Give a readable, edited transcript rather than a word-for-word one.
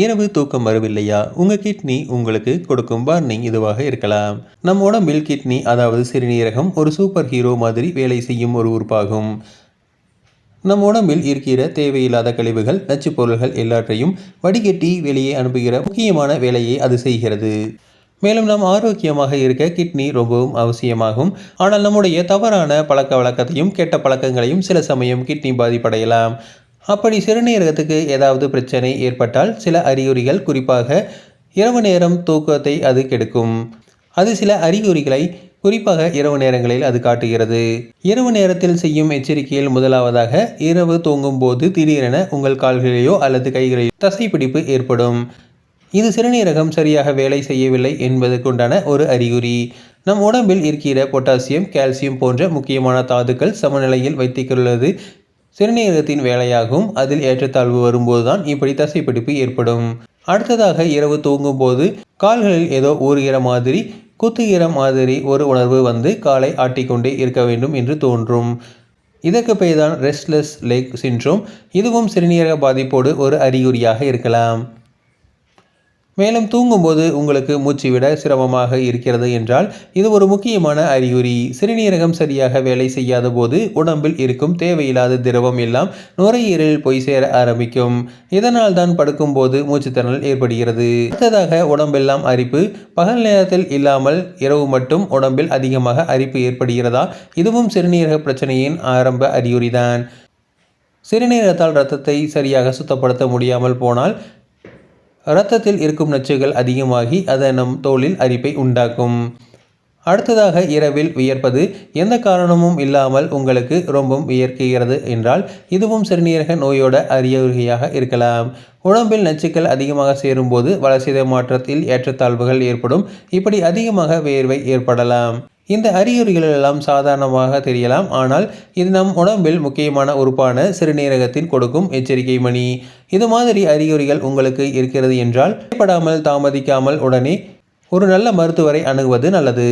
இரவு தூக்கம் வரவில்லையா? உங்கள் கிட்னி உங்களுக்கு கொடுக்கும் வார்னிங் இதுவாக இருக்கலாம். நம் உடம்பில் கிட்னி அதாவது சிறுநீரகம் ஒரு சூப்பர் ஹீரோ மாதிரி வேலை செய்யும் ஒரு உறுப்பாகும். நம் உடம்பில் இருக்கிற தேவையில்லாத கழிவுகள் நச்சுப் பொருள்கள் எல்லாற்றையும் வடிகட்டி வெளியே அனுப்புகிற முக்கியமான வேலையை அது செய்கிறது. மேலும் நாம் ஆரோக்கியமாக இருக்க கிட்னி ரொம்பவும் அவசியமாகும். ஆனால் நம்முடைய தவறான பழக்க வழக்கத்தையும் கெட்ட பழக்கங்களையும் சில சமயம் கிட்னி பாதிப்படையலாம். அப்படி சிறுநீரகத்துக்கு ஏதாவது பிரச்சனை ஏற்பட்டால் சில அறிகுறிகள், குறிப்பாக இரவு நேரம் தூக்கத்தை அது கெடுக்கும். அது சில அறிகுறிகளை குறிப்பாக இரவு நேரங்களில் அது காட்டுகிறது. இரவு நேரத்தில் செய்யும் எச்சரிக்கையில் முதலாவதாக, இரவு தூங்கும் போது திடீரென உங்கள் கால்களிலோ அல்லது கைகளிலோ தசைப்பிடிப்பு ஏற்படும். இது சிறுநீரகம் சரியாக வேலை செய்யவில்லை என்பதற்குண்டான ஒரு அறிகுறி. நம் உடம்பில் இருக்கிற பொட்டாசியம், கால்சியம் போன்ற முக்கியமான தாதுக்கள் சமநிலையில் வைத்துக்கொள்வது சிறுநீரகத்தின் வேலையாகும். அதில் ஏற்றத்தாழ்வு வரும்போதுதான் இப்படி தசைப்பிடிப்பு ஏற்படும். அடுத்ததாக, இரவு தூங்கும் போது கால்களில் ஏதோ ஊறுகிற மாதிரி, குத்துகிற மாதிரி ஒரு உணர்வு வந்து காலை ஆட்டிக்கொண்டே இருக்க வேண்டும் என்று தோன்றும். இதற்கு பெயர்தான் ரெஸ்ட்லெஸ் லெக் சிண்ட்ரோம். இதுவும் சிறுநீரக பாதிப்போடு ஒரு அறிகுறியாக இருக்கலாம். மேலும் தூங்கும்போது உங்களுக்கு மூச்சு விட சிரமமாக இருக்கிறது என்றால் இது ஒரு முக்கியமான அறிகுறி. சிறுநீரகம் சரியாக வேலை செய்யாத போது உடம்பில் இருக்கும் தேவையில்லாத திரவம் எல்லாம் நுரையீரலில் போய் சேர ஆரம்பிக்கும். இதனால் தான் படுக்கும்போது மூச்சுத்திணறல் ஏற்படுகிறது. அடுத்ததாக, உடம்பெல்லாம் அரிப்பு. பகல் நேரத்தில் இல்லாமல் இரவு மட்டும் உடம்பில் அதிகமாக அரிப்பு ஏற்படுகிறதா? இதுவும் சிறுநீரக பிரச்சனையின் ஆரம்ப அறிகுறிதான். சிறுநீரகத்தால் இரத்தத்தை சரியாக சுத்தப்படுத்த முடியாமல் போனால் இரத்தத்தில் இருக்கும் நச்சுகள் அதிகமாகி அது நம் தோலில் அரிப்பை உண்டாக்கும். அடுத்ததாக, இரவில் வியர்ப்பது. எந்த காரணமும் இல்லாமல் உங்களுக்கு ரொம்ப வியர்க்கிறது என்றால் இதுவும் சிறுநீரக நோயோட அறிகுறியாக இருக்கலாம். உடம்பில் நச்சுக்கள் அதிகமாக சேரும்போது வளர்சிதை மாற்றத்தில் ஏற்றத்தாழ்வுகள் ஏற்படும். இப்படி அதிகமாக வியர்வை ஏற்படலாம். இந்த அறிகுறிகள் எல்லாம் சாதாரணமாக தெரியலாம், ஆனால் இது நம் உடம்பில் முக்கியமான உறுப்பான சிறுநீரகத்தின் கொடுக்கும் எச்சரிக்கை மணி. இது மாதிரி அறிகுறிகள் உங்களுக்கு இருக்கிறது என்றால் பயப்படாமல், தாமதிக்காமல் உடனே ஒரு நல்ல மருத்துவரை அணுகுவது நல்லது.